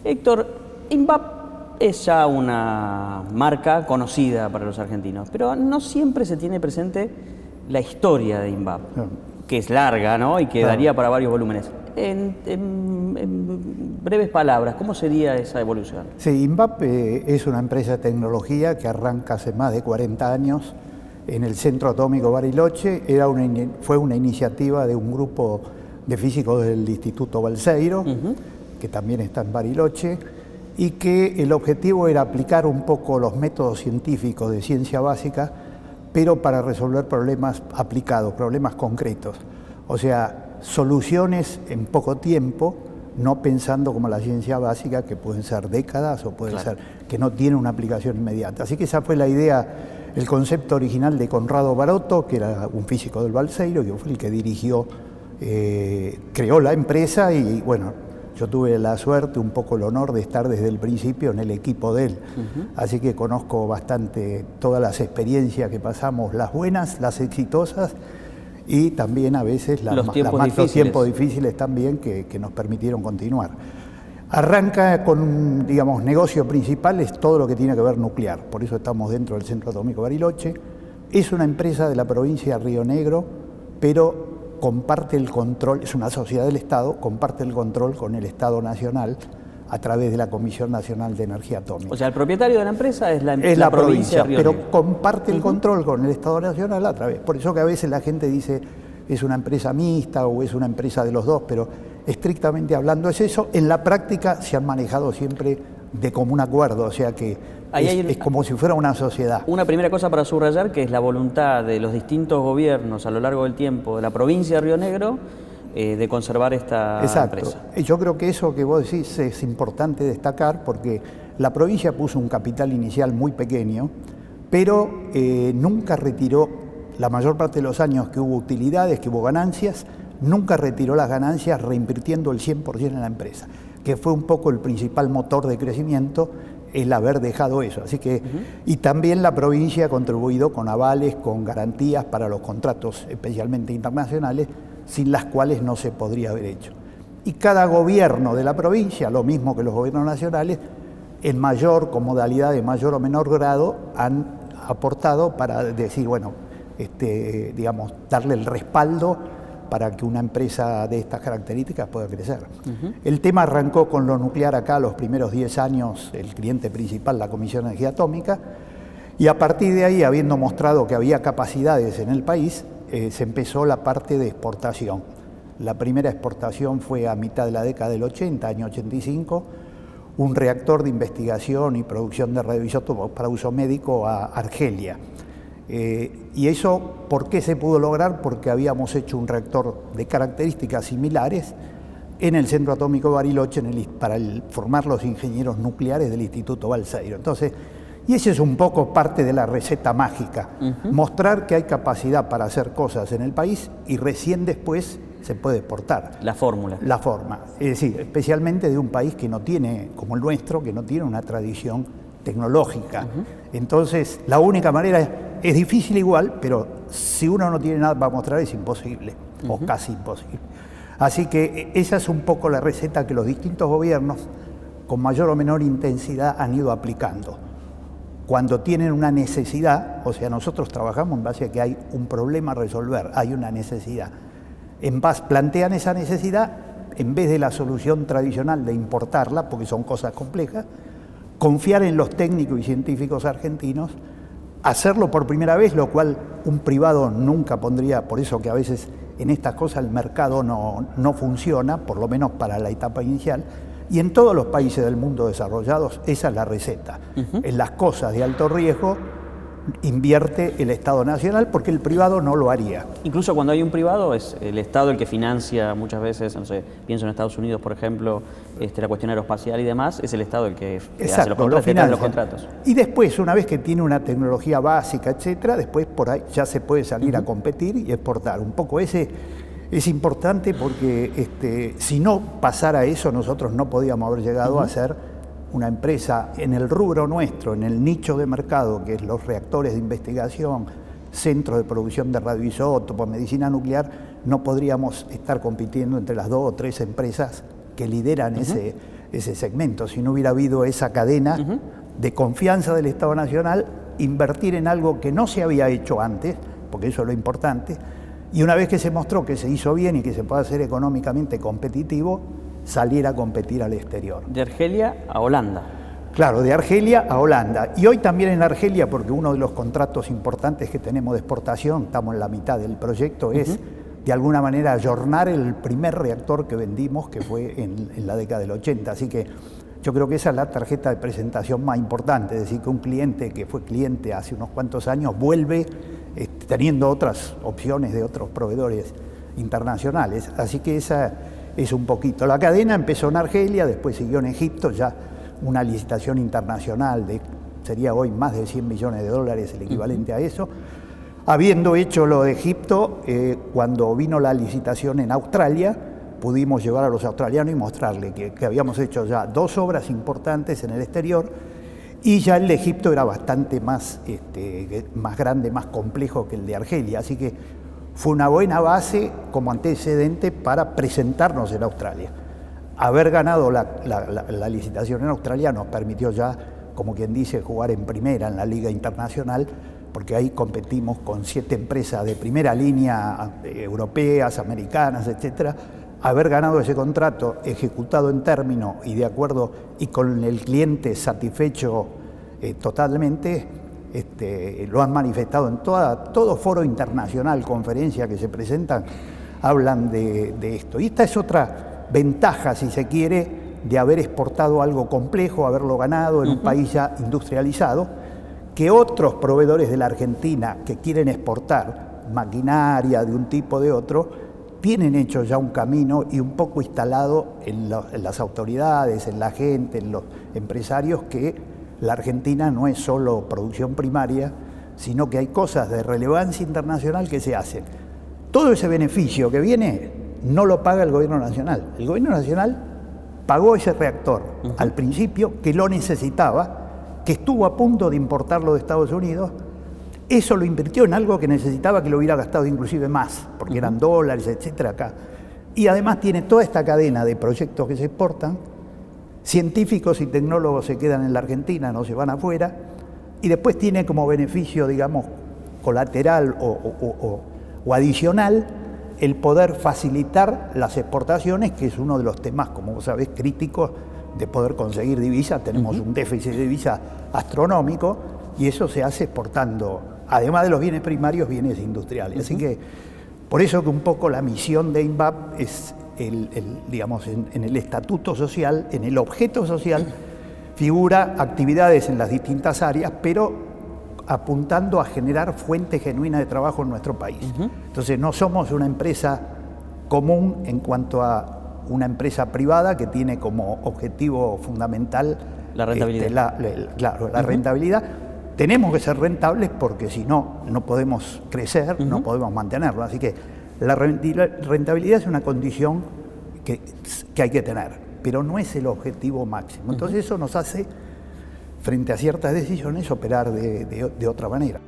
Héctor, INVAP es ya una marca conocida para los argentinos, pero no siempre se tiene presente la historia de INVAP, que es larga, ¿no? Y que daría para varios volúmenes. En breves palabras, ¿cómo sería esa evolución? Sí, INVAP es una empresa de tecnología que arranca hace más de 40 años en el Centro Atómico Bariloche. Fue una iniciativa de un grupo de físicos del Instituto Balseiro, que también está en Bariloche, y que el objetivo era aplicar un poco los métodos científicos de ciencia básica, pero para resolver problemas aplicados, problemas concretos. O sea, soluciones en poco tiempo, no pensando como la ciencia básica, que pueden ser décadas o pueden ser que no tiene una aplicación inmediata. Así que esa fue la idea, el concepto original de Conrado Barotto, que era un físico del Balseiro, que fue el que dirigió, creó la empresa y bueno, yo tuve la suerte, un poco el honor de estar desde el principio en el equipo de él. Así que conozco bastante todas las experiencias que pasamos, las buenas, las exitosas y también a veces los tiempos difíciles también que nos permitieron continuar. Arranca con, digamos, negocio principal es todo lo que tiene que ver nuclear, por eso estamos dentro del Centro Atómico Bariloche. Es una empresa de la provincia de Río Negro, pero comparte el control, es una sociedad del Estado, comparte el control con el Estado Nacional a través de la Comisión Nacional de Energía Atómica. O sea, el propietario de la empresa es la provincia, pero comparte el control con el Estado Nacional a través. Por eso que a veces la gente dice es una empresa mixta o es una empresa de los dos, pero estrictamente hablando es eso. En la práctica se han manejado siempre de común acuerdo, o sea que es como si fuera una sociedad. Una primera cosa para subrayar, que es la voluntad de los distintos gobiernos a lo largo del tiempo de la provincia de Río Negro de conservar esta empresa. Yo creo que eso que vos decís es importante destacar porque la provincia puso un capital inicial muy pequeño, pero nunca retiró, la mayor parte de los años que hubo utilidades, que hubo ganancias, nunca retiró las ganancias reinvirtiendo el 100% en la empresa, que fue un poco el principal motor de crecimiento, el haber dejado eso. Así que, y también la provincia ha contribuido con avales, con garantías para los contratos, especialmente internacionales, sin las cuales no se podría haber hecho. Y cada gobierno de la provincia, lo mismo que los gobiernos nacionales, en mayor, con modalidad de mayor o menor grado, han aportado para decir, bueno, digamos, darle el respaldo para que una empresa de estas características pueda crecer. El tema arrancó con lo nuclear acá los primeros 10 años, el cliente principal, la Comisión de Energía Atómica, y a partir de ahí, habiendo mostrado que había capacidades en el país, se empezó la parte de exportación. La primera exportación fue a mitad de la década del 80, año 85, un reactor de investigación y producción de radioisótopos para uso médico a Argelia. Y eso, ¿por qué se pudo lograr? Porque habíamos hecho un reactor de características similares en el Centro Atómico Bariloche para formar los ingenieros nucleares del Instituto Balseiro. Entonces, y ese es un poco parte de la receta mágica, mostrar que hay capacidad para hacer cosas en el país y recién después se puede exportar. La fórmula. La forma, es decir, especialmente de un país que no tiene, como el nuestro, que no tiene una tradición tecnológica. Entonces, la única manera es difícil igual, pero si uno no tiene nada para mostrar es imposible, o casi imposible. Así que esa es un poco la receta que los distintos gobiernos, con mayor o menor intensidad, han ido aplicando. Cuando tienen una necesidad, o sea, nosotros trabajamos en base a que hay un problema a resolver, hay una necesidad. Plantean esa necesidad, en vez de la solución tradicional de importarla, porque son cosas complejas, confiar en los técnicos y científicos argentinos, hacerlo por primera vez, lo cual un privado nunca pondría, por eso que a veces en estas cosas el mercado no funciona, por lo menos para la etapa inicial, y en todos los países del mundo desarrollados esa es la receta. En las cosas de alto riesgo invierte el Estado Nacional porque el privado no lo haría. Incluso cuando hay un privado es el Estado el que financia muchas veces, no sé, pienso en Estados Unidos, por ejemplo, la cuestión aeroespacial y demás, es el Estado el que hace los contratos. Y después, una vez que tiene una tecnología básica, etcétera, después por ahí ya se puede salir a competir y exportar. Un poco ese es importante porque si no pasara eso, nosotros no podíamos haber llegado a ser una empresa en el rubro nuestro, en el nicho de mercado, que es los reactores de investigación, centros de producción de radioisótopos, medicina nuclear, no podríamos estar compitiendo entre las 2 o 3 empresas que lideran ese segmento, si no hubiera habido esa cadena de confianza del Estado Nacional, invertir en algo que no se había hecho antes, porque eso es lo importante, y una vez que se mostró que se hizo bien y que se puede hacer económicamente competitivo, salir a competir al exterior. De Argelia a Holanda. Claro, de Argelia a Holanda. Y hoy también en Argelia, porque uno de los contratos importantes que tenemos de exportación, estamos en la mitad del proyecto, es de alguna manera ayornar el primer reactor que vendimos, que fue en la década del 80. Así que yo creo que esa es la tarjeta de presentación más importante, es decir, que un cliente que fue cliente hace unos cuantos años vuelve teniendo otras opciones de otros proveedores internacionales. Así que esa es un poquito. La cadena empezó en Argelia, después siguió en Egipto, ya una licitación internacional de, sería hoy más de 100 millones de dólares, el equivalente a eso. Habiendo hecho lo de Egipto, cuando vino la licitación en Australia, pudimos llevar a los australianos y mostrarles que habíamos hecho ya 2 obras importantes en el exterior, y ya el de Egipto era bastante más grande, más complejo que el de Argelia. Así que fue una buena base como antecedente para presentarnos en Australia. Haber ganado la licitación en Australia nos permitió ya, como quien dice, jugar en primera en la Liga Internacional, porque ahí competimos con 7 empresas de primera línea, europeas, americanas, etcétera. Haber ganado ese contrato, ejecutado en término y de acuerdo, y con el cliente satisfecho totalmente, lo han manifestado en todo foro internacional, conferencia que se presentan, hablan de esto. Y esta es otra ventaja, si se quiere, de haber exportado algo complejo, haberlo ganado en un país ya industrializado, que otros proveedores de la Argentina que quieren exportar maquinaria de un tipo o de otro, tienen hecho ya un camino y un poco instalado en las autoridades, en la gente, en los empresarios, que la Argentina no es solo producción primaria, sino que hay cosas de relevancia internacional que se hacen. Todo ese beneficio que viene no lo paga el gobierno nacional. El gobierno nacional pagó ese reactor al principio, que lo necesitaba, que estuvo a punto de importarlo de Estados Unidos. Eso lo invirtió en algo que necesitaba, que lo hubiera gastado inclusive más, porque eran dólares, etcétera, acá. Y además tiene toda esta cadena de proyectos que se exportan, científicos y tecnólogos se quedan en la Argentina, no se van afuera, y después tiene como beneficio, digamos, colateral o adicional, el poder facilitar las exportaciones, que es uno de los temas, como vos sabés, críticos de poder conseguir divisas. Tenemos un déficit de divisas astronómico, y eso se hace exportando, además de los bienes primarios, bienes industriales. Así que, por eso que un poco la misión de INVAP es, digamos, en el estatuto social, en el objeto social, figura actividades en las distintas áreas, pero apuntando a generar fuentes genuinas de trabajo en nuestro país. Entonces, no somos una empresa común en cuanto a una empresa privada que tiene como objetivo fundamental la rentabilidad. La rentabilidad. Tenemos que ser rentables porque si no, no podemos crecer, no podemos mantenerlo. Así que la rentabilidad es una condición que hay que tener, pero no es el objetivo máximo. Entonces eso nos hace, frente a ciertas decisiones, operar de otra manera.